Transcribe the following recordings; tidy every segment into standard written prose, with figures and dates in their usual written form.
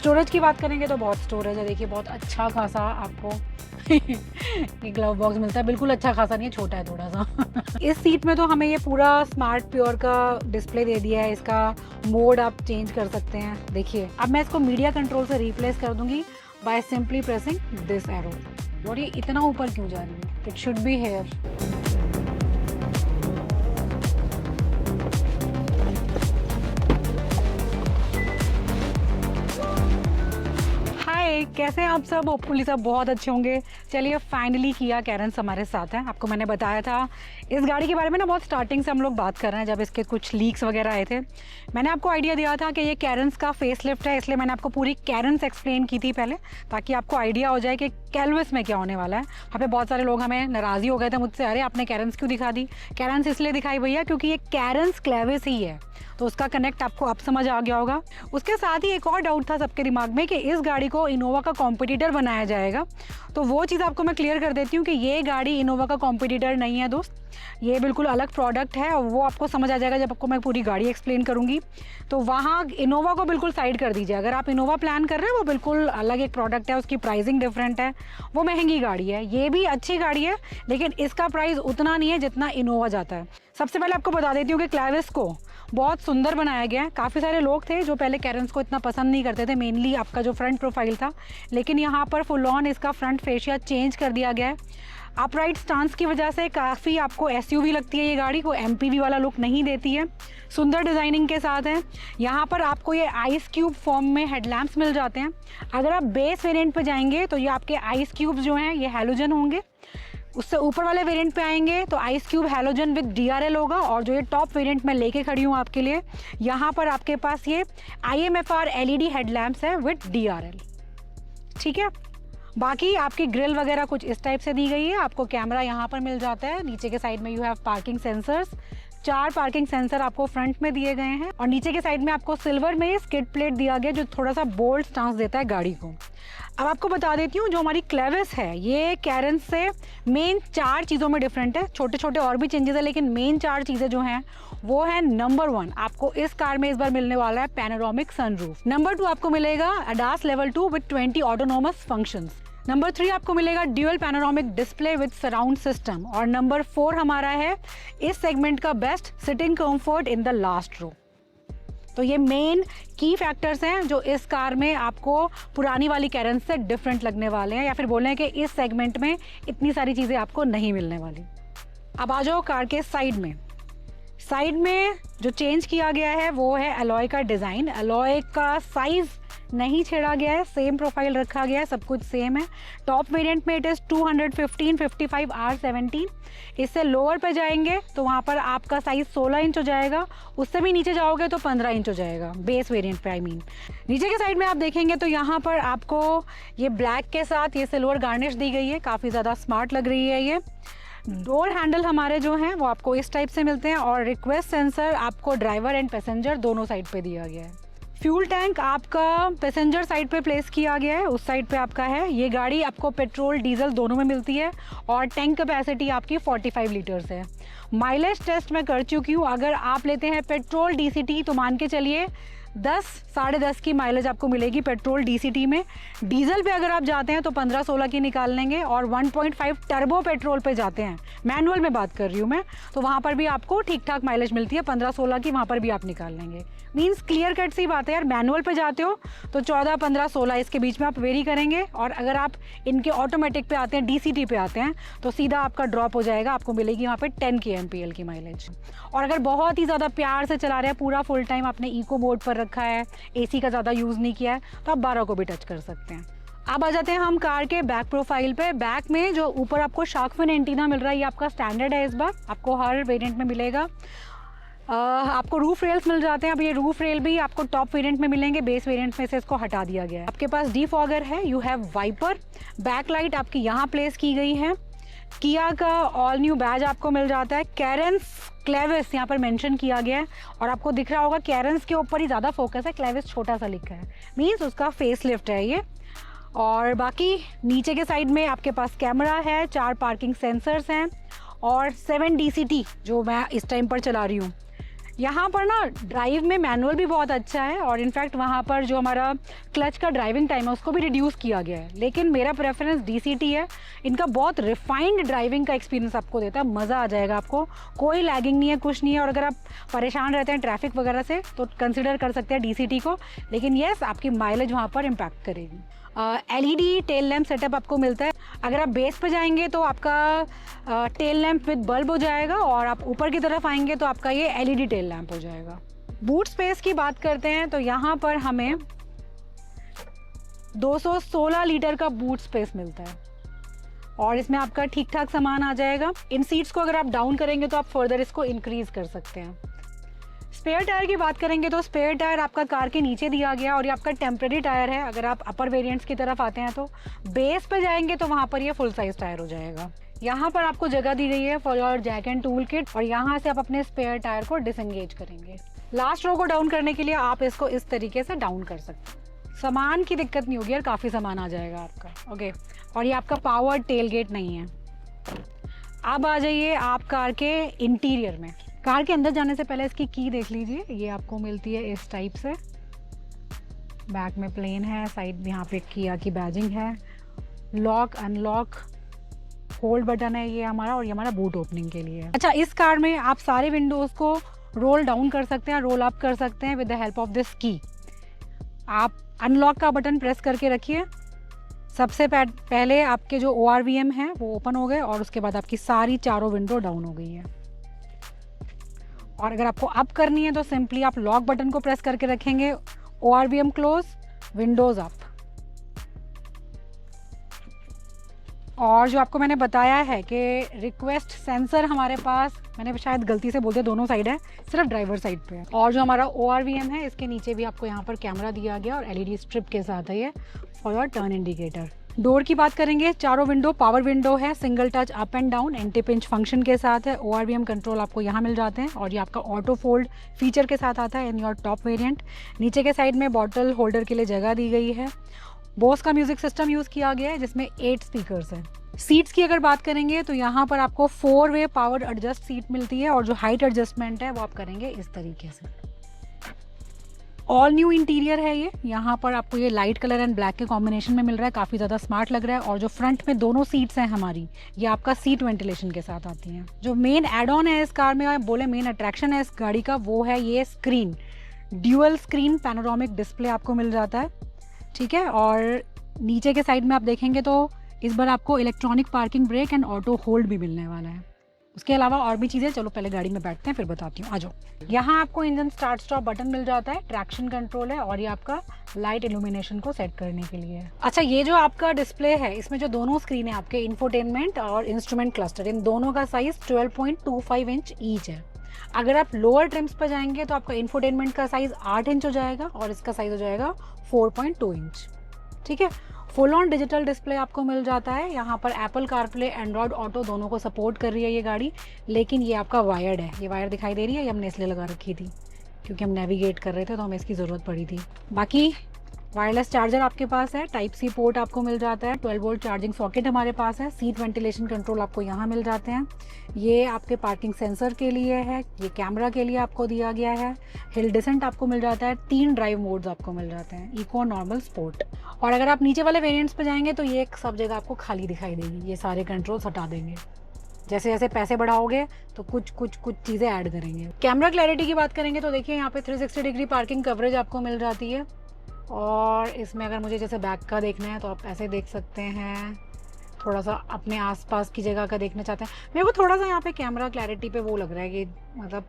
Storage की बात करेंगे तो बहुत स्टोरेज है, देखिए बहुत अच्छा खासा आपको ये ग्लव बॉक्स मिलता है, बिल्कुल अच्छा खासा नहीं है, छोटा है थोड़ा सा। इस सीट में तो हमें ये पूरा स्मार्ट प्योर का डिस्प्ले दे दिया है, इसका मोड आप चेंज कर सकते हैं। देखिए अब मैं इसको मीडिया कंट्रोल से रिप्लेस कर दूंगी by simply pressing this arrow. और ये इतना ऊपर क्यों जा रही है? It should be here. कैसे हैं आप सब? होपफुली सब बहुत अच्छे होंगे। चलिए फाइनली किया कैरेंस हमारे साथ है। आपको मैंने बताया था इस गाड़ी के बारे में ना, बहुत स्टार्टिंग से हम लोग बात कर रहे हैं, जब इसके कुछ लीक्स वगैरह आए थे। मैंने आपको आइडिया दिया था कि ये कैरेंस का फेसलिफ्ट है, इसलिए मैंने आपको पूरी कैरेंस एक्सप्लेन की थी पहले, ताकि आपको आइडिया हो जाए कि कैलविस में क्या होने वाला है। वहाँ पे बहुत सारे लोग हमें नाराज़ी हो गए थे मुझसे, अरे आपने कैरेंस क्यों दिखा दी? कैरेंस इसलिए दिखाई भैया क्योंकि ये कैरेंस क्लेविस ही है, तो उसका कनेक्ट आपको अब समझ आ गया होगा। उसके साथ ही एक और डाउट था सबके दिमाग में कि इस गाड़ी को इनोवा का कॉम्पिटिटर बनाया जाएगा, तो वो चीज़ आपको मैं क्लियर कर देती हूँ कि ये गाड़ी इनोवा का कॉम्पिटिटर नहीं है दोस्त, ये बिल्कुल अलग प्रोडक्ट है, और वो आपको समझ आ जाएगा जब आपको मैं पूरी गाड़ी एक्सप्लेन करूँगी। तो वहाँ इनोवा को बिल्कुल साइड कर दीजिए। अगर आप इनोवा प्लान कर रहे हैं, वो बिल्कुल अलग एक प्रोडक्ट है, उसकी प्राइसिंग डिफरेंट है, वो महंगी गाड़ी है। ये भी अच्छी गाड़ी है, लेकिन इसका प्राइस उतना नहीं है जितना इनोवा जाता है। सबसे पहले आपको बता देती हूँ कि क्लेविस को बहुत सुंदर बनाया गया है। काफ़ी सारे लोग थे जो पहले कैरेंस को इतना पसंद नहीं करते थे, मेनली आपका जो फ्रंट प्रोफाइल था, लेकिन यहाँ पर फुल ऑन इसका फ्रंट फेशिया चेंज कर दिया गया है। अपराइट स्टांस की वजह से काफ़ी आपको एसयूवी लगती है ये गाड़ी, को एमपीवी वाला लुक नहीं देती है। सुंदर डिज़ाइनिंग के साथ है। यहाँ पर आपको ये आइस क्यूब फॉर्म में हेडलैम्प्स मिल जाते हैं। अगर आप बेस वेरिएंट पे जाएंगे तो ये आपके आइस क्यूब्स जो हैं ये हैलोजन होंगे। उससे ऊपर वाले वेरिएंट पे आएंगे तो ice cube halogen with DRL होगा। और जो ये टॉप वेरिएंट में लेके खड़ी हूँ आपके लिए, यहाँ पर आपके पास ये IMFR LED हेडलैम्प्स है विद डीआरएल। ठीक है, बाकी आपकी ग्रिल वगैरह कुछ इस टाइप से दी गई है। आपको कैमरा यहाँ पर मिल जाता है। नीचे के साइड में you have parking sensors, 4 parking sensor आपको फ्रंट में दिए गए हैं, और नीचे के साइड में आपको सिल्वर में स्किड प्लेट दिया गया जो थोड़ा सा बोल्ड स्टांस देता है गाड़ी को। अब आपको बता देती हूँ जो हमारी क्लेविस है ये कैरेंस से मेन 4 चीज़ों में डिफरेंट है। छोटे छोटे और भी चेंजेस है, लेकिन मेन 4 चीज़ें जो हैं वो है, नंबर 1 आपको इस कार में इस बार मिलने वाला है पैनोरामिक सनरूफ। नंबर 2 आपको मिलेगा ADAS level 2 with 20 autonomous functions. Number 3 आपको मिलेगा dual panoramic display with surround system. और नंबर 4 हमारा है इस सेगमेंट का best seating comfort in the last row. तो ये मेन की फैक्टर्स हैं जो इस कार में आपको पुरानी वाली कैरेंस से डिफरेंट लगने वाले हैं, या फिर बोलें कि इस सेगमेंट में इतनी सारी चीज़ें आपको नहीं मिलने वाली। अब आ जाओ कार के साइड में। साइड में जो चेंज किया गया है वो है अलॉय का डिज़ाइन। अलॉय का साइज़ नहीं छेड़ा गया है, सेम प्रोफाइल रखा गया है, सब कुछ सेम है। टॉप वेरिएंट में इट इज़ 215 55 R17। इससे लोअर पे जाएंगे तो वहाँ पर आपका साइज़ 16 इंच हो जाएगा। उससे भी नीचे जाओगे तो 15 इंच हो जाएगा बेस वेरिएंट पे, नीचे के साइड में आप देखेंगे तो यहाँ पर आपको ये ब्लैक के साथ ये सिल्वर गार्निश दी गई है, काफ़ी ज़्यादा स्मार्ट लग रही है ये। डोर हैंडल हमारे जो हैं वो आपको इस टाइप से मिलते हैं, और रिक्वेस्ट सेंसर आपको ड्राइवर एंड पैसेंजर दोनों साइड पे दिया गया है। फ्यूल टैंक आपका पैसेंजर साइड पे प्लेस किया गया है, उस साइड पे आपका है। ये गाड़ी आपको पेट्रोल डीजल दोनों में मिलती है, और टैंक कैपेसिटी आपकी 45 लीटर्स है। माइलेज टेस्ट मैं कर चुकी हूँ। अगर आप लेते हैं पेट्रोल DCT तो मान के चलिए 10 साढ़े 10 की माइलेज आपको मिलेगी पेट्रोल DCT में। डीजल पे अगर आप जाते हैं तो 15-16 की निकाल लेंगे, और 1.5 टर्बो पेट्रोल पे जाते हैं, मैनुअल में बात कर रही हूँ मैं, तो वहाँ पर भी आपको ठीक ठाक माइलेज मिलती है 15-16 की, वहाँ पर भी आप निकाल लेंगे। मीन्स क्लियर कट सी बात है यार, मैनुअल पे जाते हो तो 14, 15, 16 इसके बीच में आप वेरी करेंगे, और अगर आप इनके ऑटोमेटिक पे आते हैं, DCT पे आते हैं, तो सीधा आपका ड्रॉप हो जाएगा, आपको मिलेगी वहाँ पे 10 kmpl की माइलेज। और अगर बहुत ही ज़्यादा प्यार से चला रहे हैं, पूरा फुल टाइम आपने इको मोड पर रखा है, AC का ज़्यादा यूज़ नहीं किया है, तो आप 12 को भी टच कर सकते हैं। अब आ जाते हैं हम कार के बैक प्रोफाइल पे। बैक में जो ऊपर आपको शार्क फिन एंटीना मिल रहा है ये आपका स्टैंडर्ड है, इस बार आपको हर वेरिएंट में मिलेगा। आपको रूफ रेल्स मिल जाते हैं। अब ये रूफ रेल भी आपको टॉप वेरिएंट में मिलेंगे, बेस वेरिएंट में से इसको हटा दिया गया है। आपके पास डिफॉगर है, you have wiper, back light आपकी यहाँ प्लेस की गई है। किया का ऑल न्यू बैज आपको मिल जाता है। कैरेंस क्लेविस यहाँ पर मेंशन किया गया है, और आपको दिख रहा होगा कैरेंस के ऊपर ही ज़्यादा फोकस है, क्लेविस छोटा सा लिखा है, मीन्स उसका फेस लिफ्ट है ये। और बाकी नीचे के साइड में आपके पास कैमरा है, 4 पार्किंग सेंसर्स हैं, और 7 DCT जो मैं इस टाइम पर चला रही हूँ। यहाँ पर ना ड्राइव में मैनुअल भी बहुत अच्छा है और इनफैक्ट वहाँ पर जो हमारा क्लच का ड्राइविंग टाइम है उसको भी रिड्यूस किया गया है, लेकिन मेरा प्रेफरेंस DCT है। इनका बहुत रिफाइंड ड्राइविंग का एक्सपीरियंस आपको देता है, मज़ा आ जाएगा आपको, कोई लैगिंग नहीं है, कुछ नहीं है। और अगर आप परेशान रहते हैं ट्रैफिक वगैरह से तो कंसिडर कर सकते हैं DCT को, लेकिन येस आपकी माइलेज वहाँ पर इम्पैक्ट करेगी। LED टेल लैम्प सेटअप आपको मिलता है। अगर आप बेस पे जाएंगे तो आपका टेल लैम्प विद बल्ब हो जाएगा, और आप ऊपर की तरफ आएंगे तो आपका ये LED टेल लैम्प हो जाएगा। बूट स्पेस की बात करते हैं तो यहाँ पर हमें 216 लीटर का बूट स्पेस मिलता है और इसमें आपका ठीक ठाक सामान आ जाएगा। इन सीट्स को अगर आप डाउन करेंगे तो आप फर्दर इसको इंक्रीज कर सकते हैं। स्पेयर टायर की बात करेंगे तो स्पेयर टायर आपका कार के नीचे दिया गया और ये आपका टेम्प्रेरी टायर है। अगर आप अपर वेरिएंट्स की तरफ आते हैं तो बेस पे जाएंगे तो वहाँ पर ये फुल साइज टायर हो जाएगा। यहाँ पर आपको जगह दी गई है for your jack and tool kit और यहाँ से आप अपने स्पेयर टायर को डिसएंगेज करेंगे। लास्ट रो को डाउन करने के लिए आप इसको इस तरीके से डाउन कर सकते हैं। सामान की दिक्कत नहीं होगी यार, काफ़ी सामान आ जाएगा आपका। ओके, और ये आपका पावर टेल गेट नहीं है। अब आ जाइए आप कार के इंटीरियर में। कार के अंदर जाने से पहले इसकी की देख लीजिए, ये आपको मिलती है इस टाइप से। बैक में प्लेन है, साइड में यहाँ पे किया की बैजिंग है, लॉक अनलॉक होल्ड बटन है ये हमारा, और ये हमारा बूट ओपनिंग के लिए है। अच्छा, इस कार में आप सारे विंडोज़ को रोल डाउन कर सकते हैं, रोल अप कर सकते हैं with the help of this की। आप अनलॉक का बटन प्रेस करके रखिए, सबसे पहले आपके जो ORVM है वो ओपन हो गए और उसके बाद आपकी सारी चारों विंडो डाउन हो गई है। और अगर आपको अप करनी है तो सिंपली आप लॉक बटन को प्रेस करके रखेंगे, ORVM क्लोज, विंडोज अप। और जो आपको मैंने बताया है कि रिक्वेस्ट सेंसर हमारे पास, मैंने शायद गलती से बोल दिया, दोनों साइड है, सिर्फ ड्राइवर साइड पे है। और जो हमारा ORVM है इसके नीचे भी आपको यहाँ पर कैमरा दिया गया और LED स्ट्रिप के साथ है ये for your turn indicator. Door की बात करेंगे, चारों विंडो पावर विंडो है, single touch up and down, anti pinch function के साथ है। ORVM कंट्रोल आपको यहाँ मिल जाते हैं और ये आपका ऑटो फोल्ड फीचर के साथ आता है इन योर टॉप वेरिएंट। नीचे के साइड में बॉटल होल्डर के लिए जगह दी गई है। बोस का म्यूजिक सिस्टम यूज़ किया गया है जिसमें 8 स्पीकर्स हैं। सीट्स की अगर बात करेंगे तो यहाँ पर आपको 4-वे पावर एडजस्ट सीट मिलती है और जो हाइट एडजस्टमेंट है वो आप करेंगे इस तरीके से। ऑल न्यू इंटीरियर है ये, यहाँ पर आपको ये लाइट कलर एंड ब्लैक के कॉम्बिनेशन में मिल रहा है, काफ़ी ज़्यादा स्मार्ट लग रहा है। और जो फ्रंट में दोनों सीट्स हैं हमारी, ये आपका सीट वेंटिलेशन के साथ आती हैं। जो मेन एड ऑन है इस कार में, बोले मेन अट्रैक्शन है इस गाड़ी का, वो है ये screen. Dual screen panoramic display आपको मिल जाता है, ठीक है। और नीचे के साइड में आप देखेंगे तो इस बार आपको electronic parking brake and auto hold भी मिलने वाला है। उसके अलावा और भी चीज़ें, चलो पहले गाड़ी में बैठते हैं फिर बताती हूँ, आ जाओ। यहाँ आपको इंजन स्टार्ट स्टॉप बटन मिल जाता है, ट्रैक्शन कंट्रोल है और ये आपका लाइट इल्यूमिनेशन को सेट करने के लिए है। अच्छा, ये जो आपका डिस्प्ले है इसमें जो दोनों स्क्रीन है आपके, इंफोटेनमेंट और इंस्ट्रूमेंट क्लस्टर, इन दोनों का साइज 12.25 इंच ईच है। अगर आप लोअर ट्रिम्स पर जाएंगे तो आपका इंफोटेनमेंट का साइज 8 इंच हो जाएगा और इसका साइज हो जाएगा 4.2 इंच, ठीक है। फुल ऑन डिजिटल डिस्प्ले आपको मिल जाता है। यहाँ पर एप्पल कारप्ले, एंड्रॉयड ऑटो दोनों को सपोर्ट कर रही है ये गाड़ी, लेकिन ये आपका वायर्ड है। ये वायर दिखाई दे रही है, ये हमने इसलिए लगा रखी थी क्योंकि हम नेविगेट कर रहे थे तो हमें इसकी ज़रूरत पड़ी थी। बाकी वायरलेस चार्जर आपके पास है, टाइप सी पोर्ट आपको मिल जाता है, 12 वोल्ट चार्जिंग सॉकेट हमारे पास है, सीट वेंटिलेशन कंट्रोल आपको यहाँ मिल जाते हैं। ये आपके पार्किंग सेंसर के लिए है, ये कैमरा के लिए आपको दिया गया है। हिल डिसेंट आपको मिल जाता है, 3 ड्राइव मोड्स आपको मिल जाते हैं, इको, नॉर्मल, स्पोर्ट। और अगर आप नीचे वाले वेरिएंट्स पे जाएंगे तो ये सब जगह आपको खाली दिखाई देगी, ये सारे कंट्रोल्स हटा देंगे। जैसे जैसे पैसे बढ़ाओगे तो कुछ चीज़ें ऐड करेंगे। कैमरा क्लैरिटी की बात करेंगे तो देखिए यहाँ पे 360 डिग्री पार्किंग कवरेज आपको मिल जाती है। और इसमें अगर मुझे जैसे बैक का देखना है तो आप ऐसे देख सकते हैं, थोड़ा सा अपने आसपास की जगह का देखना चाहते हैं। मेरे को थोड़ा सा यहाँ पे कैमरा क्लैरिटी पे वो लग रहा है कि मतलब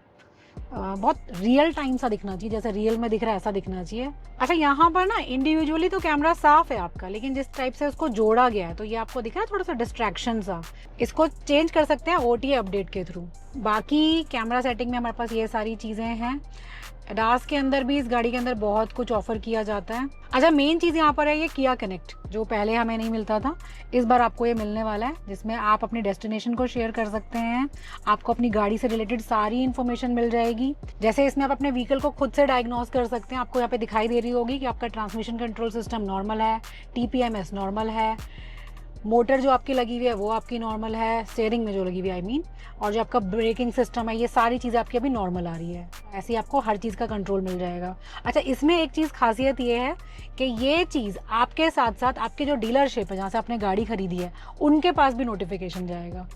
बहुत रियल टाइम सा दिखना चाहिए, जैसे रियल में दिख रहा है ऐसा दिखना चाहिए। अच्छा, यहाँ पर ना इंडिविजुअली तो कैमरा साफ है आपका, लेकिन जिस टाइप से उसको जोड़ा गया है तो ये आपको दिख रहा है थोड़ा सा डिस्ट्रैक्शन सा, इसको चेंज कर सकते हैं OTA अपडेट के थ्रू। बाकी कैमरा सेटिंग में हमारे पास ये सारी चीज़ें हैं। एडास के अंदर भी इस गाड़ी के अंदर बहुत कुछ ऑफर किया जाता है। अच्छा, मेन चीज़ यहाँ पर है ये किया कनेक्ट, जो पहले हमें नहीं मिलता था, इस बार आपको ये मिलने वाला है, जिसमें आप अपनी डेस्टिनेशन को शेयर कर सकते हैं। आपको अपनी गाड़ी से रिलेटेड सारी इन्फॉर्मेशन मिल जाएगी। जैसे इसमें आप अपने व्हीकल को खुद से डायग्नोस कर सकते हैं। आपको यहाँ पे दिखाई दे रही होगी कि आपका ट्रांसमिशन कंट्रोल सिस्टम नॉर्मल है, TPMS नॉर्मल है, मोटर जो आपकी लगी हुई है वो आपकी नॉर्मल है, स्टीयरिंग में जो लगी हुई है आई मीन, और जो आपका ब्रेकिंग सिस्टम है ये सारी चीज़ें आपकी अभी नॉर्मल आ रही है। ऐसे ही आपको हर चीज़ का कंट्रोल मिल जाएगा। अच्छा, इसमें एक चीज़ खासियत ये है कि ये चीज़ आपके साथ साथ आपके जो डीलरशिप है जहाँ से आपने गाड़ी खरीदी है उनके पास भी नोटिफिकेशन जाएगा।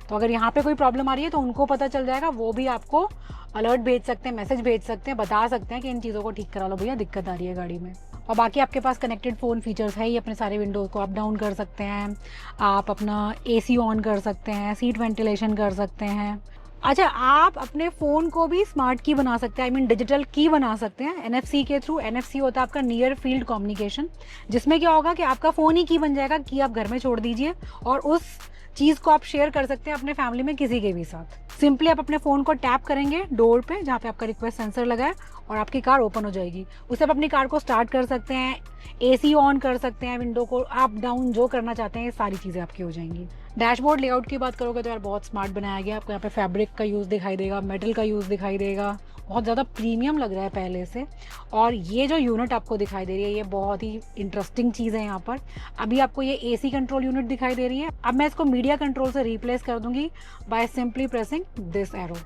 तो अगर यहाँ पे कोई प्रॉब्लम आ रही है तो उनको पता चल जाएगा, वो भी आपको अलर्ट भेज सकते हैं, मैसेज भेज सकते हैं, बता सकते हैं कि इन चीज़ों को ठीक करा लो भैया, दिक्कत आ रही है गाड़ी में। और बाकी आपके पास कनेक्टेड फ़ोन फीचर्स है ही, अपने सारे विंडोज़ को अप डाउन कर सकते हैं आप, अपना एसी ऑन कर सकते हैं, सीट वेंटिलेशन कर सकते हैं। अच्छा, आप अपने फ़ोन को भी स्मार्ट की बना सकते हैं, आई मीन डिजिटल की बना सकते हैं एनएफसी के थ्रू। एनएफसी होता है आपका नियर फील्ड कम्युनिकेशन, जिसमें क्या होगा कि आपका फ़ोन ही की बन जाएगा, की आप घर में छोड़ दीजिए और उस चीज़ को आप शेयर कर सकते हैं अपने फैमिली में किसी के भी साथ। सिंपली आप अपने फ़ोन को टैप करेंगे डोर पे जहाँ पे आपका रिक्वेस्ट सेंसर लगा है और आपकी कार ओपन हो जाएगी। उससे आप अपनी कार को स्टार्ट कर सकते हैं, एसी ऑन कर सकते हैं, विंडो को अप डाउन जो करना चाहते हैं ये सारी चीज़ें आपकी हो जाएंगी। डैशबोर्ड लेआउट की बात करोगे तो यार बहुत स्मार्ट बनाया गया। आपको यहाँ पे फैब्रिक का यूज़ दिखाई देगा, मेटल का यूज़ दिखाई देगा, बहुत ज़्यादा प्रीमियम लग रहा है पहले से। और ये जो यूनिट आपको दिखाई दे रही है ये बहुत ही इंटरेस्टिंग चीज़ है। यहाँ पर अभी आपको ये एसी कंट्रोल यूनिट दिखाई दे रही है, अब मैं इसको मीडिया कंट्रोल से रिप्लेस कर दूंगी by simply pressing this arrow.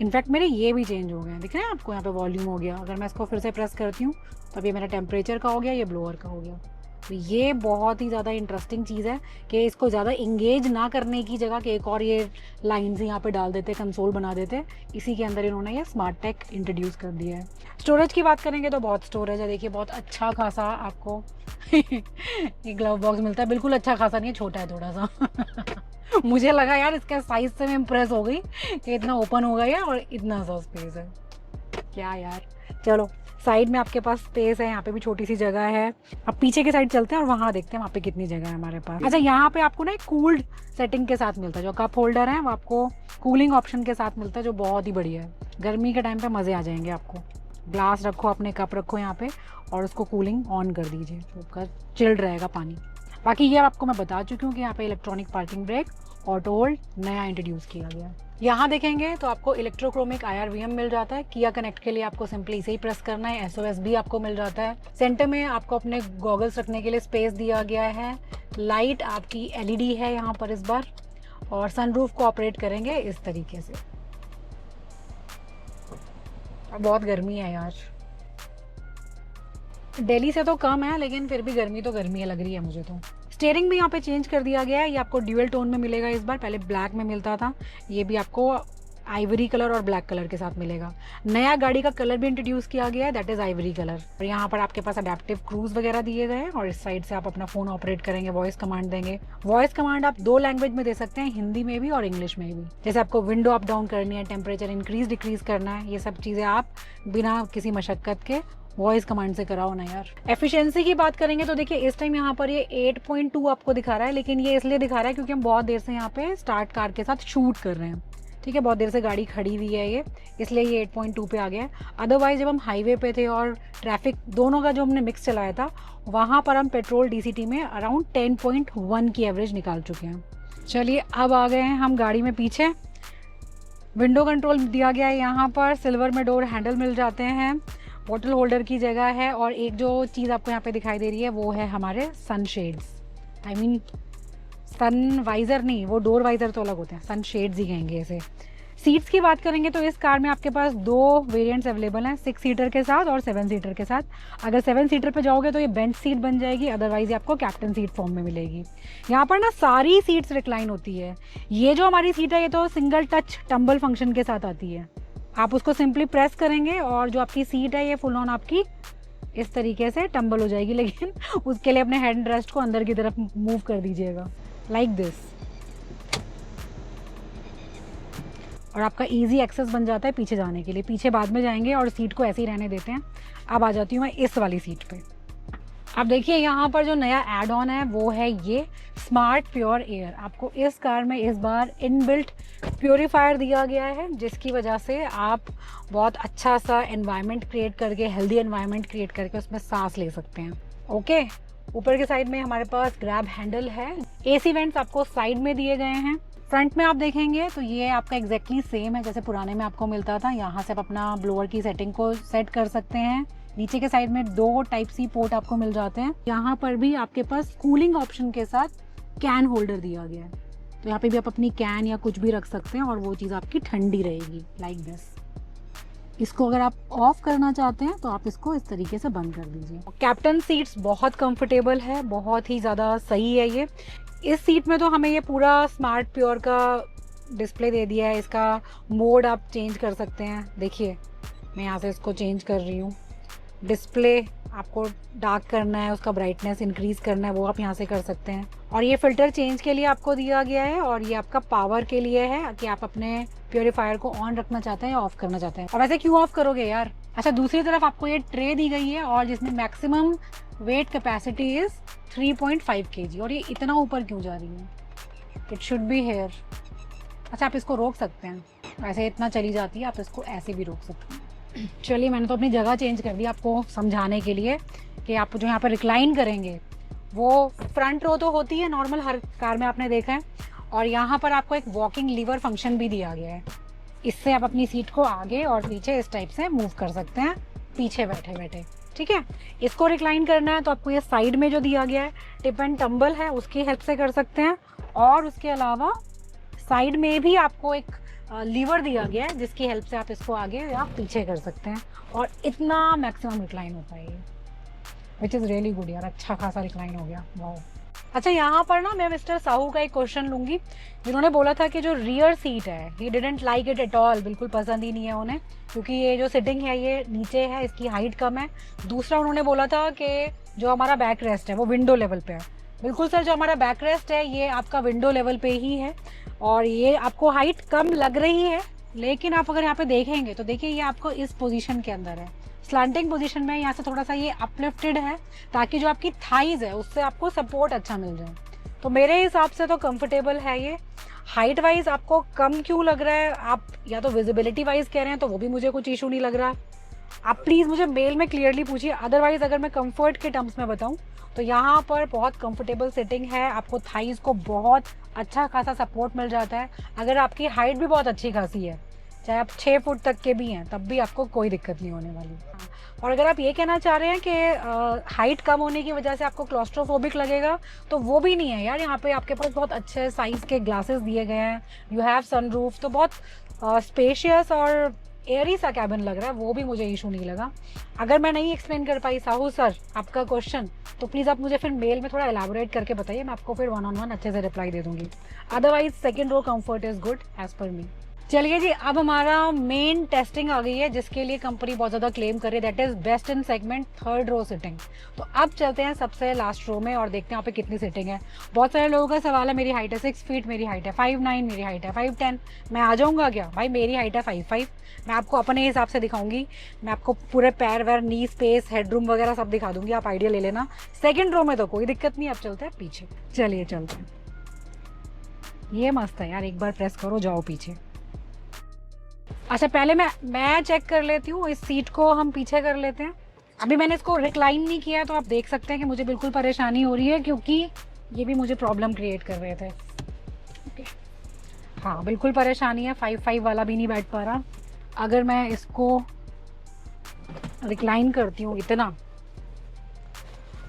In fact मेरे ये भी चेंज हो गए हैं, दिख रहे हैं आपको, यहाँ पे वॉल्यूम हो गया। अगर मैं इसको फिर से प्रेस करती हूँ तो अभी मेरा टेम्परेचर का हो गया, ये ब्लोअर का हो गया। तो ये बहुत ही ज़्यादा इंटरेस्टिंग चीज़ है कि इसको ज़्यादा इंगेज ना करने की जगह कि एक और ये लाइन्स यहाँ पे डाल देते, कंसोल बना देते, इसी के अंदर इन्होंने ये स्मार्ट टेक इंट्रोड्यूस कर दिया है। स्टोरेज की बात करेंगे तो बहुत स्टोरेज है, देखिए बहुत अच्छा खासा आपको ये ग्लव बॉक्स मिलता है। बिल्कुल अच्छा खासा नहीं है, छोटा है थोड़ा सा मुझे लगा यार इसका साइज से मैं इम्प्रेस हो गई कि इतना ओपन हो गया और इतना सा स्पेस है, क्या यार। चलो साइड में आपके पास स्पेस है, यहाँ पे भी छोटी सी जगह है। अब पीछे की साइड चलते हैं और वहाँ देखते हैं वहाँ पे कितनी जगह है हमारे पास। अच्छा, यहाँ पे आपको ना एक कूल्ड सेटिंग के साथ मिलता है, जो कप होल्डर है वो आपको कूलिंग ऑप्शन के साथ मिलता है, जो बहुत ही बढ़िया है। गर्मी के टाइम पे मज़े आ जाएंगे आपको। ग्लास रखो, अपने कप रखो यहाँ पे और उसको कूलिंग ऑन कर दीजिए, तो चिल्ड रहेगा पानी। बाकी ये आपको मैं बता चुकी हूँ कि यहाँ पे electronic parking brake, auto hold नया इंट्रोड्यूस किया गया है। यहाँ देखेंगे तो आपको इलेक्ट्रोक्रोमिक IRVM मिल जाता है। किया कनेक्ट के लिए आपको सिंपली इसे ही प्रेस करना है। SOS भी आपको मिल जाता है। सेंटर में आपको अपने गॉगल्स रखने के लिए स्पेस दिया गया है। लाइट आपकी LED है यहाँ पर इस बार, और सनरूफ को ऑपरेट करेंगे इस तरीके से। बहुत गर्मी है यार, दिल्ली से तो कम है लेकिन फिर भी गर्मी तो गर्मी है लग रही है मुझे तो। स्टीयरिंग भी यहाँ पे चेंज कर दिया गया है, ये आपको ड्यूअल टोन में मिलेगा इस बार, पहले ब्लैक में मिलता था, ये भी आपको आइवरी कलर और ब्लैक कलर के साथ मिलेगा। नया गाड़ी का कलर भी इंट्रोड्यूस किया गया है, दैट इज आइवरी कलर। और यहाँ पर आपके पास अडेप्टिव क्रूज वगैरह दिए गए हैं, और इस साइड से आप अपना फोन ऑपरेट करेंगे, वॉइस कमांड देंगे। वॉइस कमांड आप 2 लैंग्वेज में दे सकते हैं, हिंदी में भी और इंग्लिश में भी। जैसे आपको विंडो अप डाउन करनी है, टेम्परेचर इंक्रीज डिक्रीज करना है, ये सब चीज़ें आप बिना किसी मशक्कत के वॉइस कमांड से कराओ ना यार। एफिशिएंसी की बात करेंगे तो देखिए इस टाइम यहाँ पर ये 8.2 आपको दिखा रहा है, लेकिन ये इसलिए दिखा रहा है क्योंकि हम बहुत देर से यहाँ पे स्टार्ट कार के साथ शूट कर रहे हैं, ठीक है, बहुत देर से गाड़ी खड़ी हुई है ये, इसलिए ये 8.2 पे आ गया है। अदरवाइज जब हम हाईवे पे थे और ट्रैफिक दोनों का जो हमने मिक्स चलाया था, वहाँ पर हम पेट्रोल DCT में अराउंड 10.1 की एवरेज निकाल चुके हैं। चलिए अब आ गए हैं हम गाड़ी में पीछे। विंडो कंट्रोल दिया गया है यहाँ पर, सिल्वर में डोर हैंडल मिल जाते हैं, बॉटल होल्डर की जगह है, और एक जो चीज़ आपको यहाँ पे दिखाई दे रही है वो है हमारे sun shades, I mean sun visor नहीं, वो डोर वाइज़र तो अलग होते हैं, सन शेड्स ही कहेंगे इसे। सीट्स की बात करेंगे तो इस कार में आपके पास 2 वेरिएंट्स अवेलेबल हैं, 6 सीटर के साथ और 7 सीटर के साथ। अगर 7 सीटर पे जाओगे तो ये बेंच सीट बन जाएगी, अदरवाइज ये आपको कैप्टन सीट फॉर्म में मिलेगी। यहाँ पर ना सारी सीट्स रिक्लाइन होती है। ये जो हमारी सीट है ये तो सिंगल टच टम्बल फंक्शन के साथ आती है, आप उसको सिंपली प्रेस करेंगे और जो आपकी सीट है ये फुल ऑन आपकी इस तरीके से टम्बल हो जाएगी, लेकिन उसके लिए अपने हेड रेस्ट को अंदर की तरफ मूव कर दीजिएगा लाइक दिस, और आपका इजी एक्सेस बन जाता है पीछे जाने के लिए। पीछे बाद में जाएंगे और सीट को ऐसे ही रहने देते हैं। अब आ जाती हूँ मैं इस वाली सीट पे। अब देखिए यहाँ पर जो नया एड ऑन है वो है ये स्मार्ट प्योर एयर। आपको इस कार में इस बार इनबिल्ट प्योरीफायर दिया गया है, जिसकी वजह से आप बहुत अच्छा सा एनवायरनमेंट क्रिएट करके, हेल्दी एनवायरनमेंट क्रिएट करके उसमें सांस ले सकते हैं। ओके, ऊपर के साइड में हमारे पास ग्रैब हैंडल है। AC वेंट्स आपको साइड में दिए गए हैं। फ्रंट में आप देखेंगे तो ये आपका एग्जैक्टली सेम है जैसे पुराने में आपको मिलता था। यहाँ से आप अपना ब्लोअर की सेटिंग को सेट कर सकते हैं। नीचे के साइड में 2 टाइप सी पोर्ट आपको मिल जाते हैं। यहाँ पर भी आपके पास कूलिंग ऑप्शन के साथ कैन होल्डर दिया गया है, तो यहाँ पे भी आप अपनी कैन या कुछ भी रख सकते हैं और वो चीज़ आपकी ठंडी रहेगी लाइक दिस। इसको अगर आप ऑफ करना चाहते हैं तो आप इसको इस तरीके से बंद कर दीजिए। कैप्टन सीट्स बहुत कंफर्टेबल है, बहुत ही ज़्यादा सही है ये। इस सीट में तो हमें ये पूरा स्मार्ट प्योर का डिस्प्ले दे दिया है। इसका मोड आप चेंज कर सकते हैं। देखिए मैं यहाँ से इसको चेंज कर रही हूँ। डिस्प्ले आपको डार्क करना है, उसका ब्राइटनेस इंक्रीज़ करना है, वो आप यहाँ से कर सकते हैं। और ये फ़िल्टर चेंज के लिए आपको दिया गया है और ये आपका पावर के लिए है कि आप अपने प्योरीफायर को ऑन रखना चाहते हैं या ऑफ़ करना चाहते हैं। और वैसे क्यों ऑफ़ करोगे यार। अच्छा, दूसरी तरफ आपको ये ट्रे दी गई है और जिसमें maximum weight capacity is 3.5 kg। और ये इतना ऊपर क्यों जा रही है? It should be here. अच्छा, आप इसको रोक सकते हैं, वैसे इतना चली जाती है, आप इसको ऐसे भी रोक सकते हैं। चलिए मैंने तो अपनी जगह चेंज कर दी आपको समझाने के लिए कि आप जो यहाँ पर रिक्लाइन करेंगे वो फ्रंट रो तो होती है नॉर्मल, हर कार में आपने देखा है। और यहाँ पर आपको एक वॉकिंग लीवर फंक्शन भी दिया गया है। इससे आप अपनी सीट को आगे और पीछे इस टाइप से मूव कर सकते हैं पीछे बैठे बैठे। ठीक है, इसको रिक्लाइन करना है तो आपको ये साइड में जो दिया गया है टिप एंड टम्बल है, उसकी हेल्प से कर सकते हैं। और उसके अलावा साइड में भी आपको एक लीवर दिया गया है जिसकी हेल्प से आप इसको आगे या पीछे कर सकते हैं। और इतना मैक्सिमम रिक्लाइन होता है ये, विच इज़ रियली गुड यार। अच्छा खासा रिक्लाइन हो गया, वाओ। अच्छा, यहाँ पर ना मैं मिस्टर साहू का एक क्वेश्चन लूँगी, जिन्होंने बोला था कि जो रियर सीट है he didn't like it at all, बिल्कुल पसंद ही नहीं है उन्हें, क्योंकि ये जो सिटिंग है ये नीचे है, इसकी हाइट कम है। दूसरा उन्होंने बोला था कि जो हमारा बैक रेस्ट है वो विंडो लेवल पे है। बिल्कुल सर, जो हमारा बैक रेस्ट है ये आपका विंडो लेवल पे ही है और ये आपको हाइट कम लग रही है, लेकिन आप अगर यहाँ पे देखेंगे तो देखिए ये आपको इस पोजीशन के अंदर है, स्लैंटिंग पोजीशन में। यहाँ से थोड़ा सा ये अपलिफ्टेड है ताकि जो आपकी थाइज है उससे आपको सपोर्ट अच्छा मिल जाए। तो मेरे हिसाब से तो कंफर्टेबल है ये। हाइट वाइज आपको कम क्यों लग रहा है, आप या तो विजिबिलिटी वाइज कह रहे हैं तो वो भी मुझे कुछ इशू नहीं लग रहा। आप प्लीज़ मुझे मेल में क्लियरली पूछिए, अदरवाइज अगर मैं कंफर्ट के टर्म्स में बताऊं तो यहाँ पर बहुत कंफर्टेबल सिटिंग है। आपको थाइज को बहुत अच्छा खासा सपोर्ट मिल जाता है। अगर आपकी हाइट भी बहुत अच्छी खासी है, चाहे आप 6 फुट तक के भी हैं, तब भी आपको कोई दिक्कत नहीं होने वाली। और अगर आप ये कहना चाह रहे हैं कि हाइट कम होने की वजह से आपको क्लॉस्ट्रोफोबिक लगेगा, तो वो भी नहीं है यार। यहाँ पे आपके पास बहुत अच्छे साइज़ के ग्लासेस दिए गए हैं, यू हैव सनरूफ, तो बहुत स्पेशियस और एयरी सा कैबिन लग रहा है, वो भी मुझे इशू नहीं लगा। अगर मैं नहीं एक्सप्लेन कर पाई साहू सर आपका क्वेश्चन, तो प्लीज़ आप मुझे फिर मेल में थोड़ा एलाबोरेट करके बताइए, मैं आपको फिर 1-on-1 अच्छे से रिप्लाई दे दूँगी। Otherwise second row comfort is good as per me. चलिए जी, अब हमारा मेन टेस्टिंग आ गई है जिसके लिए कंपनी बहुत ज़्यादा क्लेम कर रही है, that is best in segment third row seating. तो अब चलते हैं सबसे लास्ट रो में और देखते हैं यहाँ पे कितनी सिटिंग है। बहुत सारे लोगों का सवाल है, मेरी हाइट है 6 फीट, मेरी हाइट है 5'9", मेरी हाइट है 5'10", मैं आ जाऊँगा क्या? भाई मेरी हाइट है 5'5", मैं आपको अपने हिसाब से दिखाऊंगी। मैं आपको पूरे पैर वैर, नी स्पेस, हेडरूम वगैरह सब दिखा दूंगी, आप आइडिया ले लेना। सेकेंड रो में तो कोई दिक्कत नहीं। अब चलते हैं पीछे। चलिए चलते हैं, ये मस्त है यार, एक बार प्रेस करो जाओ पीछे। अच्छा, पहले मैं चेक कर लेती हूँ, इस सीट को हम पीछे कर लेते हैं। अभी मैंने इसको रिक्लाइन नहीं किया, तो आप देख सकते हैं कि मुझे बिल्कुल परेशानी हो रही है, क्योंकि ये भी मुझे प्रॉब्लम क्रिएट कर रहे थे। ओके, हाँ बिल्कुल परेशानी है, 5'5" वाला भी नहीं बैठ पा रहा। अगर मैं इसको रिक्लाइन करती हूँ इतना,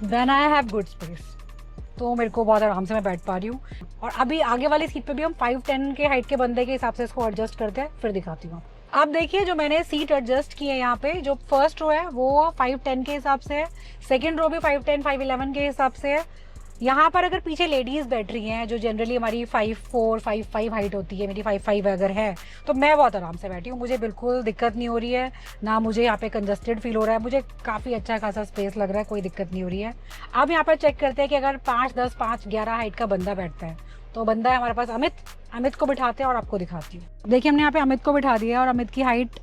then I have good space, तो मेरे को बहुत आराम से मैं बैठ पा रही हूँ। और अभी आगे वाली सीट पे भी हम 5'10" के हाइट के बंदे के हिसाब से इसको एडजस्ट करते हैं, फिर दिखाती हूँ। अब देखिए, जो मैंने सीट एडजस्ट की है यहाँ पे, जो फर्स्ट रो है वो 5'10" के हिसाब से है, सेकेंड रो भी 5'10", 5'11" के हिसाब से है। यहाँ पर अगर पीछे लेडीज़ बैठ रही हैं, जो जनरली हमारी 5'4", 5'5" हाइट होती है, मेरी 5'5" अगर है, तो मैं बहुत आराम से बैठी हूँ, मुझे बिल्कुल दिक्कत नहीं हो रही है, ना मुझे यहाँ पे कंजस्टेड फील हो रहा है, मुझे काफ़ी अच्छा खासा स्पेस लग रहा है, कोई दिक्कत नहीं हो रही है। अब यहाँ पर चेक करते हैं कि अगर 5'10", 5'11" हाइट का बंदा बैठता है, तो बंदा है हमारे पास अमित को बिठाते हैं और आपको दिखाती हूँ। देखिए, हमने यहाँ पे अमित को बिठा दिया है और अमित की हाइट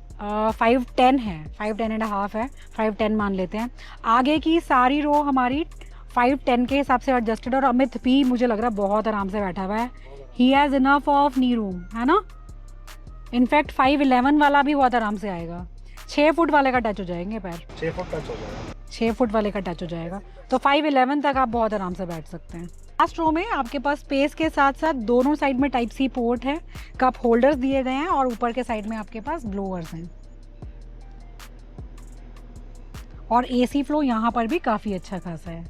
5'10" है, 5'10.5" है, 5'10" मान लेते हैं। आगे की सारी रो हमारी 5'10" के हिसाब से एडजस्टेड, और अमित भी मुझे लग रहा है बहुत आराम से बैठा हुआ है। He has enough of knee room, है ना। इनफैक्ट 5'11" वाला भी बहुत आराम से आएगा। 6 फुट वाले का टच हो जाएंगे पैर, 6 फुट टच हो जाएगा, 6 फुट वाले का टच हो जाएगा, तो 5'11" तक आप बहुत आराम से बैठ सकते हैं। लास्ट रो में आपके पास स्पेस के साथ साथ दोनों साइड में टाइप सी पोर्ट है, कप होल्डर्स दिए गए हैं, और ऊपर के साइड में आपके पास ब्लोअर्स हैं, और एसी फ्लो यहाँ पर भी काफ़ी अच्छा खासा है।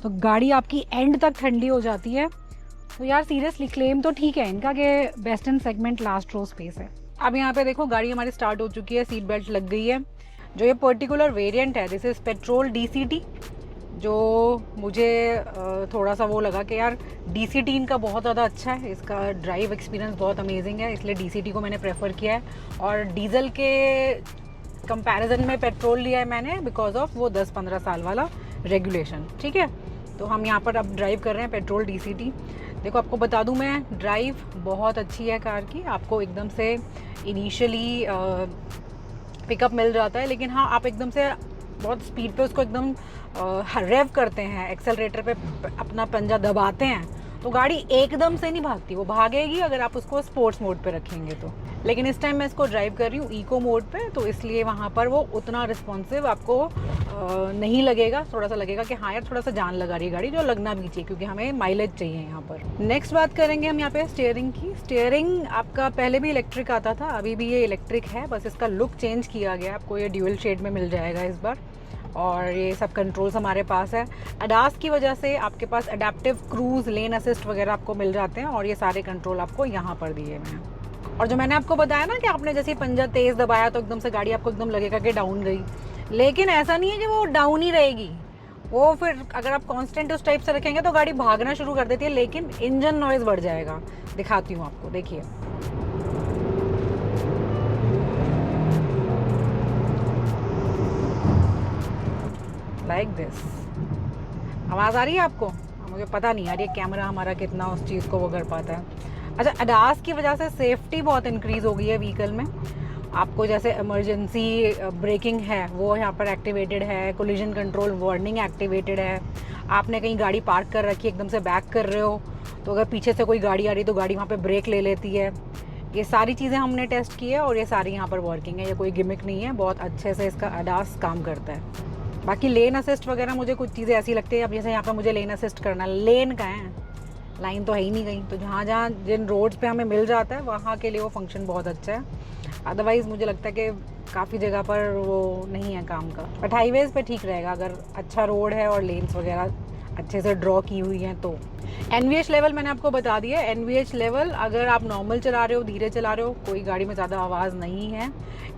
तो गाड़ी आपकी एंड तक ठंडी हो जाती है तो यार सीरियसली क्लेम तो ठीक है इनका कि best in segment last row space है। अब यहाँ पे देखो गाड़ी हमारी स्टार्ट हो चुकी है, सीट बेल्ट लग गई है। जो ये पर्टिकुलर वेरिएंट है दिस इज़ पेट्रोल DCT, जो मुझे थोड़ा सा वो लगा कि यार DCT इनका बहुत ज़्यादा अच्छा है, इसका ड्राइव एक्सपीरियंस बहुत अमेजिंग है, इसलिए DCT को मैंने प्रेफर किया है। और डीजल के कंपैरिजन में पेट्रोल लिया है मैंने बिकॉज ऑफ वो 10-15 साल वाला रेगुलेशन। ठीक है, तो हम यहाँ पर अब ड्राइव कर रहे हैं पेट्रोल DCT। देखो आपको बता दूँ मैं, ड्राइव बहुत अच्छी है कार की, आपको एकदम से इनिशियली पिकअप मिल जाता है, लेकिन हाँ आप एकदम से बहुत स्पीड पे उसको एकदम रेव करते हैं, एक्सेलरेटर पे अपना पंजा दबाते हैं तो गाड़ी एकदम से नहीं भागती, वो भागेगी अगर आप उसको स्पोर्ट्स मोड पे रखेंगे तो। लेकिन इस टाइम मैं इसको ड्राइव कर रही हूँ इको मोड पे, तो इसलिए वहाँ पर वो उतना रिस्पॉन्सिव आपको नहीं लगेगा। थोड़ा सा लगेगा कि हाँ यार थोड़ा सा जान लगा रही है गाड़ी, जो लगना भी चाहिए क्योंकि हमें माइलेज चाहिए यहाँ पर। नेक्स्ट बात करेंगे हम यहाँ पे स्टीयरिंग की। स्टीयरिंग आपका पहले भी इलेक्ट्रिक आता था, अभी भी ये इलेक्ट्रिक है, बस इसका लुक चेंज किया गया। आपको ये ड्यूअल शेड में मिल जाएगा इस बार, और ये सब कंट्रोल्स हमारे पास है। अडास की वजह से आपके पास अडेप्टिव क्रूज, लेन असिस्ट वगैरह आपको मिल जाते हैं, और ये सारे कंट्रोल आपको यहाँ पर दिए हुए हैं। और जो मैंने आपको बताया ना कि आपने जैसे पंजा तेज़ दबाया तो एकदम से गाड़ी आपको एकदम लगेगा कि डाउन गई, लेकिन ऐसा नहीं है कि वो डाउन ही रहेगी। वो फिर अगर आप कांस्टेंट उस टाइप से रखेंगे तो गाड़ी भागना शुरू कर देती है, लेकिन इंजन नॉइज़ बढ़ जाएगा। दिखाती हूँ आपको, देखिए लाइक दिस। आवाज़ आ रही है आपको? मुझे पता नहीं यार ये कैमरा हमारा कितना उस चीज़ को वो कर पाता है। अच्छा, अडास की वजह से सेफ्टी बहुत इंक्रीज़ हो गई है व्हीकल में। आपको जैसे इमरजेंसी ब्रेकिंग है वो यहाँ पर एक्टिवेटेड है, कोलिजन कंट्रोल वार्निंग एक्टिवेटेड है। आपने कहीं गाड़ी पार्क कर रखी है, एकदम से बैक कर रहे हो, तो अगर पीछे से कोई गाड़ी आ रही तो गाड़ी वहाँ पे ब्रेक ले लेती है। ये सारी चीज़ें हमने टेस्ट की है और ये सारी यहाँ पर वर्किंग है, ये कोई गिमिक नहीं है, बहुत अच्छे से इसका अडास काम करता है। बाकी लेन असिस्ट वगैरह मुझे कुछ चीज़ें ऐसी लगती है, अब जैसे यहाँ पर मुझे लेन असिस्ट करना, लेन का है, लाइन तो है ही नहीं कहीं, तो जहाँ जहाँ जिन रोड्स पे हमें मिल जाता है वहाँ के लिए वो फंक्शन बहुत अच्छा है। अदरवाइज़ मुझे लगता है कि काफ़ी जगह पर वो नहीं है काम का, बट हाईवेज़ पे ठीक रहेगा अगर अच्छा रोड है और लेन्स वगैरह अच्छे से ड्रॉ की हुई हैं तो। NVH लेवल मैंने आपको बता दिया है। NVH लेवल अगर आप नॉर्मल चला रहे हो, धीरे चला रहे हो, कोई गाड़ी में ज़्यादा आवाज़ नहीं है,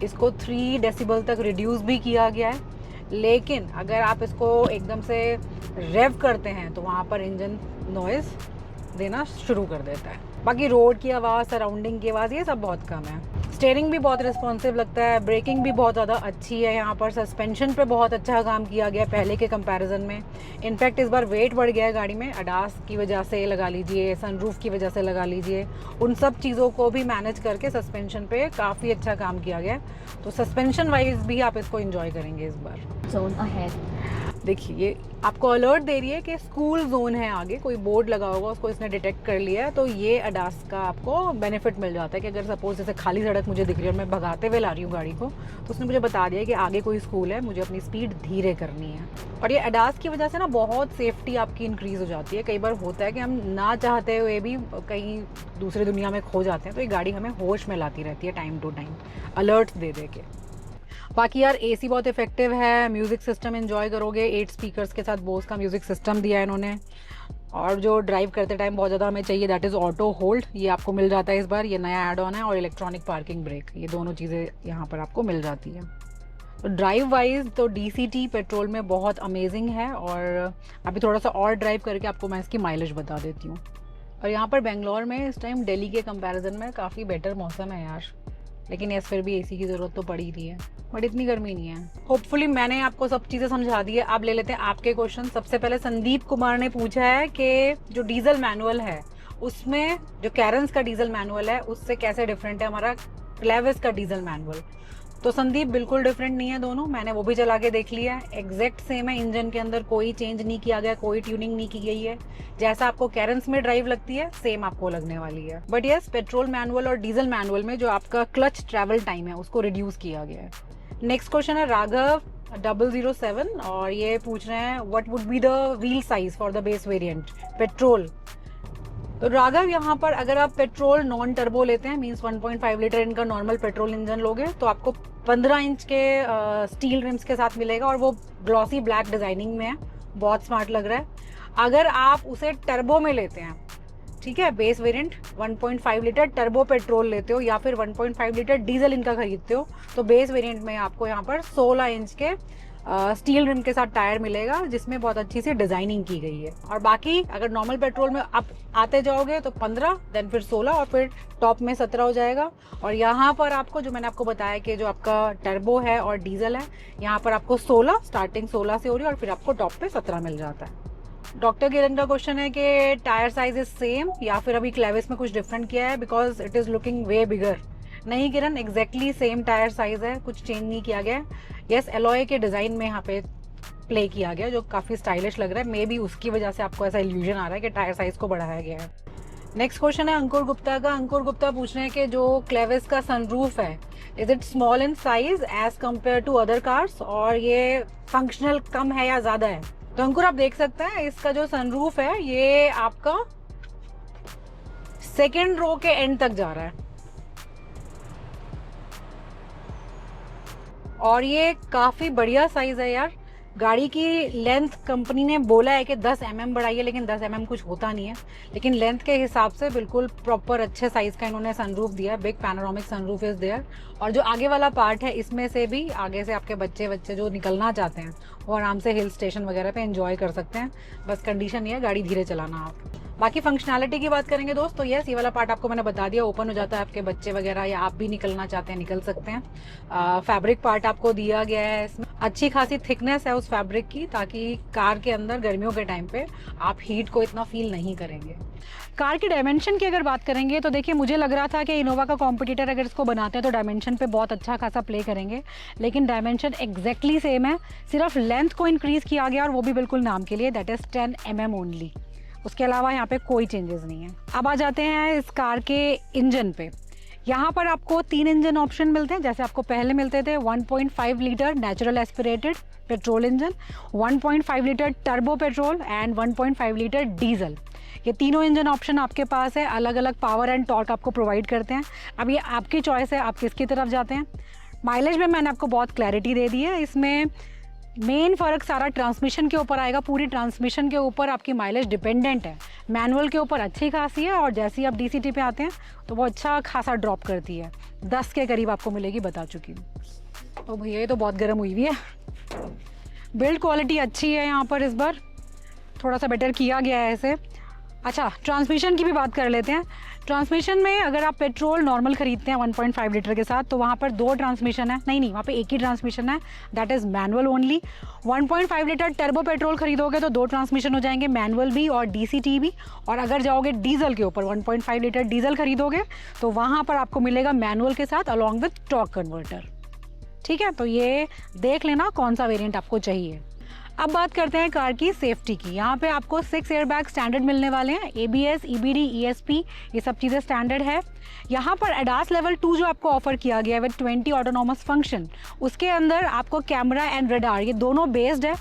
इसको 3 डेसिबल तक रिड्यूस भी किया गया है। लेकिन अगर आप इसको एकदम से रेव करते हैं तो वहाँ पर इंजन नॉइज़ देना शुरू कर देता है। बाकी रोड की आवाज़, सराउंडिंग की आवाज़, ये सब बहुत कम है। स्टीयरिंग भी बहुत रिस्पॉन्सिव लगता है, ब्रेकिंग भी बहुत ज़्यादा अच्छी है यहाँ पर, सस्पेंशन पे बहुत अच्छा काम किया गया पहले के कंपैरिजन में। इनफैक्ट इस बार वेट बढ़ गया है गाड़ी में, अडास की वजह से लगा लीजिए, सनरूफ की वजह से लगा लीजिए, उन सब चीज़ों को भी मैनेज करके सस्पेंशन पे काफ़ी अच्छा काम किया गया। तो सस्पेंशन वाइज भी आप इसको इंजॉय करेंगे इस बार। Zone ahead. देखिए ये आपको अलर्ट दे रही है कि स्कूल जोन है आगे, कोई बोर्ड लगा होगा उसको इसने डिटेक्ट कर लिया है, तो ये अडास का आपको बेनिफिट मिल जाता है कि अगर सपोज जैसे खाली सड़क मुझे दिख रही है और मैं भगाते हुए ला रही हूँ गाड़ी को, तो उसने मुझे बता दिया कि आगे कोई स्कूल है, मुझे अपनी स्पीड धीरे करनी है। और ये अडास की वजह से ना बहुत सेफ्टी आपकी इंक्रीज़ हो जाती है। कई बार होता है कि हम ना चाहते हुए भी कहीं दूसरी दुनिया में खो जाते हैं, तो ये गाड़ी हमें होश में लाती रहती है टाइम टू टाइम, अलर्ट दे दे के। बाकी यार AC बहुत इफेक्टिव है, म्यूज़िक सिस्टम एंजॉय करोगे, 8 स्पीकर्स के साथ बोस का म्यूज़िक सिस्टम दिया है इन्होंने। और जो ड्राइव करते टाइम बहुत ज़्यादा हमें चाहिए दैट इज़ ऑटो होल्ड, ये आपको मिल जाता है इस बार, ये नया ऐड ऑन है। और इलेक्ट्रॉनिक पार्किंग ब्रेक, ये दोनों चीज़ें यहाँ पर आपको मिल जाती है। तो ड्राइव वाइज तो DCT पेट्रोल में बहुत अमेजिंग है। और अभी थोड़ा सा और ड्राइव करके आपको मैं इसकी माइलेज बता देती हूँ। और यहाँ पर बेंगलोर में इस टाइम दिल्ली के कंपैरिजन में काफ़ी बेटर मौसम है यार, लेकिन यस फिर भी AC की ज़रूरत तो पड़ी रही है, बट इतनी गर्मी नहीं है। होपफुली मैंने आपको सब चीज़ें समझा दी है। अब ले लेते हैं आपके क्वेश्चन। सबसे पहले संदीप कुमार ने पूछा है कि जो डीजल मैनुअल है उसमें जो कैरेंस का डीजल मैनुअल है उससे कैसे डिफरेंट है हमारा क्लेविस का डीजल मैनुअल। तो संदीप बिल्कुल डिफरेंट नहीं है दोनों, मैंने वो भी चला के देख लिया है, एग्जैक्ट सेम है। इंजन के अंदर कोई चेंज नहीं किया गया, कोई ट्यूनिंग नहीं की गई है। जैसा आपको कैरेंस में ड्राइव लगती है सेम आपको लगने वाली है। बट यस, पेट्रोल मैनुअल और डीजल मैनुअल में जो आपका क्लच ट्रैवल टाइम है उसको रिड्यूस किया गया है। नेक्स्ट क्वेश्चन है राघव 007 और ये पूछ रहे हैं what would be the wheel size for the base variant petrol. तो राघव यहाँ पर अगर आप पेट्रोल नॉन टर्बो लेते हैं, मींस 1.5 लीटर इनका नॉर्मल पेट्रोल इंजन लोगे, तो आपको 15 इंच के स्टील रिम्स के साथ मिलेगा और वो ग्लॉसी ब्लैक डिजाइनिंग में है, बहुत स्मार्ट लग रहा है। अगर आप उसे टर्बो में लेते हैं, ठीक है। Base variant 1.5 litre turbo petrol लेते हो या फिर 1.5 लीटर डीजल इनका खरीदते हो तो बेस वेरिएंट में आपको यहाँ पर 16 इंच के स्टील रिम के साथ टायर मिलेगा, जिसमें बहुत अच्छी सी डिजाइनिंग की गई है। और बाकी अगर नॉर्मल पेट्रोल में आप आते जाओगे तो 15, देन फिर 16 और फिर टॉप में 17 हो जाएगा। और यहाँ पर आपको जो मैंने आपको बताया कि जो आपका टर्बो है और डीजल है, यहाँ पर आपको 16 स्टार्टिंग 16 से हो रही है और फिर आपको टॉप पे 17 मिल जाता है। डॉक्टर किरण का क्वेश्चन है कि टायर साइज इज सेम या फिर अभी क्लेविस में कुछ डिफरेंट किया है बिकॉज इट इज लुकिंग वे बिगर। नहीं किरण, एग्जैक्टली सेम टायर साइज है, कुछ चेंज नहीं किया गया है। यस, एलॉय के डिजाइन में यहाँ पे प्ले किया गया जो काफी स्टाइलिश लग रहा है। मे बी उसकी वजह से आपको ऐसा इल्यूजन आ रहा है कि टायर साइज को बढ़ाया गया है। नेक्स्ट क्वेश्चन है अंकुर गुप्ता का। अंकुर गुप्ता पूछ रहे हैं कि जो क्लेविस का सनरूफ है, is it small in size as compare to other cars, और ये फंक्शनल कम है या ज्यादा है? तो अंकुर आप देख सकते हैं इसका जो सनरूफ है ये आपका सेकेंड रो के एंड तक जा रहा है और ये काफी बढ़िया साइज है यार। गाड़ी की लेंथ कंपनी ने बोला है कि 10 mm बढ़ाई है, लेकिन 10 mm कुछ होता नहीं है, लेकिन लेंथ के हिसाब से बिल्कुल प्रॉपर अच्छे साइज का इन्होंने सनरूफ दिया है। Big panoramic sunroof is there. और जो आगे वाला पार्ट है इसमें से भी आगे से आपके बच्चे जो निकलना चाहते हैं वो आराम से हिल स्टेशन वगैरह पे एंजॉय कर सकते हैं। बस कंडीशन ये है गाड़ी धीरे चलाना आप। बाकी फंक्शनैलिटी की बात करेंगे दोस्त, तो यस, ये वाला पार्ट आपको मैंने बता दिया, ओपन हो जाता है, आपके बच्चे वगैरह या आप भी निकलना चाहते हैं निकल सकते हैं। फैब्रिक पार्ट आपको दिया गया है, इसमें अच्छी खासी थिकनेस है उस फैब्रिक की, ताकि कार के अंदर गर्मियों के टाइम पे आप हीट को इतना फील नहीं करेंगे। कार की डायमेंशन की अगर बात करेंगे तो देखिए मुझे लग रहा था कि इनोवा का कॉम्पिटिटर अगर इसको बनाते हैं तो डायमेंशन पे बहुत अच्छा खासा प्ले करेंगे, लेकिन डायमेंशन एग्जैक्टली सेम है, सिर्फ लेंथ को इंक्रीज किया गया और वो भी बिल्कुल नाम के लिए, दैट इज 10 mm ओनली। उसके अलावा यहाँ पे कोई चेंजेस नहीं है। अब आ जाते हैं इस कार के इंजन पे। यहाँ पर आपको 3 इंजन ऑप्शन मिलते हैं, जैसे आपको पहले मिलते थे 1.5 litre natural aspirated petrol engine, 1.5 litre turbo petrol and 1.5 litre diesel. ये तीनों इंजन ऑप्शन आपके पास है, अलग अलग पावर एंड टॉर्क आपको प्रोवाइड करते हैं। अब ये आपकी चॉइस है, आप किसकी तरफ जाते हैं। माइलेज में मैंने आपको बहुत क्लैरिटी दे दी है। इसमें मेन फ़र्क सारा ट्रांसमिशन के ऊपर आएगा, पूरी ट्रांसमिशन के ऊपर आपकी माइलेज डिपेंडेंट है। मैनुअल के ऊपर अच्छी खासी है और जैसे ही आप DCT पे आते हैं तो वो अच्छा खासा ड्रॉप करती है, 10 के करीब आपको मिलेगी, बता चुकी हूँ। तो भैया ये तो बहुत गर्म हुई हुई है। बिल्ड क्वालिटी अच्छी है, यहाँ पर इस बार थोड़ा सा बेटर किया गया है इसे। अच्छा, ट्रांसमिशन की भी बात कर लेते हैं। ट्रांसमिशन में अगर आप पेट्रोल नॉर्मल खरीदते हैं 1.5 लीटर के साथ तो वहाँ पर 2 ट्रांसमिशन है, नहीं वहाँ पे एक ही ट्रांसमिशन है, that is manual only. 1.5 litre turbo petrol खरीदोगे तो 2 ट्रांसमिशन हो जाएंगे, मैनुअल भी और DCT भी। और अगर जाओगे डीजल के ऊपर 1.5 लीटर डीजल खरीदोगे तो वहाँ पर आपको मिलेगा मैनुअल के साथ अलॉन्ग विथ टॉर्क कन्वर्टर। ठीक है, तो ये देख लेना कौन सा वेरिएंट आपको चाहिए। अब बात करते हैं कार की सेफ्टी की। यहाँ पे आपको 6 एयरबैग स्टैंडर्ड मिलने वाले हैं, ABS, EBD, ESP, ये सब चीज़ें स्टैंडर्ड है। यहाँ पर ADAS लेवल 2 जो आपको ऑफर किया गया है विद 20 ऑटोनॉमस फंक्शन, उसके अंदर आपको कैमरा एंड रडार ये दोनों बेस्ड है।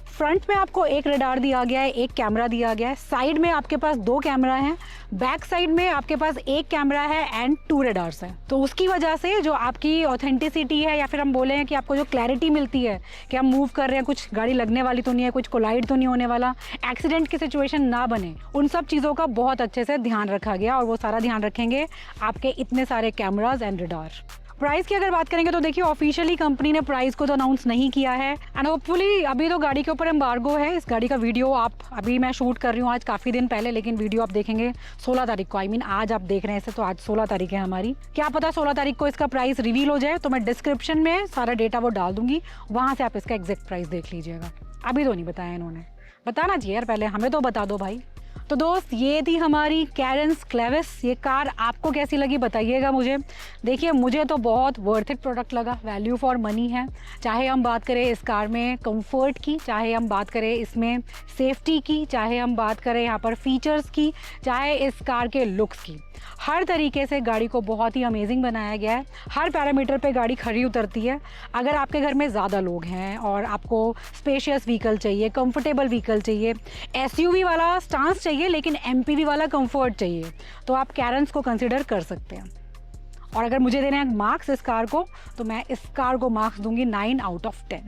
फ्रंट में आपको एक रडार दिया गया है, एक कैमरा दिया गया है, साइड में आपके पास 2 कैमरा हैं, बैक साइड में आपके पास एक कैमरा है एंड 2 रडार्स हैं। तो उसकी वजह से जो आपकी ऑथेंटिसिटी है या फिर हम बोले हैं कि आपको जो क्लैरिटी मिलती है कि हम मूव कर रहे हैं, कुछ गाड़ी लगने वाली तो नहीं है, कुछ कोलाइड तो नहीं होने वाला, एक्सीडेंट की सिचुएशन ना बने, उन सब चीज़ों का बहुत अच्छे से ध्यान रखा गया और वो सारा ध्यान रखेंगे आपके इतने सारे कैमराज एंड रडार। प्राइस की अगर बात करेंगे तो देखिए ऑफिशियली कंपनी ने प्राइस को तो अनाउंस नहीं किया है एंड होपफुली अभी तो गाड़ी के ऊपर एम्बार्गो है। इस गाड़ी का वीडियो अभी मैं शूट कर रही हूँ आज काफ़ी दिन पहले, लेकिन वीडियो आप देखेंगे 16 तारीख को। आज आप देख रहे हैं इसे तो आज 16 तारीख है हमारी। क्या पता 16 तारीख को इसका प्राइस रिवील हो जाए, तो मैं डिस्क्रिप्शन में सारा डेटा वो डाल दूंगी, वहाँ से आप इसका एग्जैक्ट प्राइस देख लीजिएगा। अभी तो नहीं बताया इन्होंने, बताना चाहिए यार, पहले हमें तो बता दो भाई। तो दोस्त ये थी हमारी कैरेंस क्लेविस। ये कार आपको कैसी लगी बताइएगा मुझे। देखिए मुझे तो बहुत वर्थ इट प्रोडक्ट लगा, वैल्यू फॉर मनी है। चाहे हम बात करें इस कार में कंफर्ट की, चाहे हम बात करें इसमें सेफ्टी की, चाहे हम बात करें यहाँ पर फीचर्स की, चाहे इस कार के लुक्स की, हर तरीके से गाड़ी को बहुत ही अमेजिंग बनाया गया है। हर पैरामीटर पे गाड़ी खरी उतरती है। अगर आपके घर में ज़्यादा लोग हैं और आपको स्पेशियस व्हीकल चाहिए, कंफर्टेबल व्हीकल चाहिए, SUV वाला स्टांस चाहिए लेकिन MPV वाला कंफर्ट चाहिए, तो आप कैरेंस को कंसिडर कर सकते हैं। और अगर मुझे देने हैं मार्क्स इस कार को, तो मैं इस कार को मार्क्स दूंगी 9 out of 10।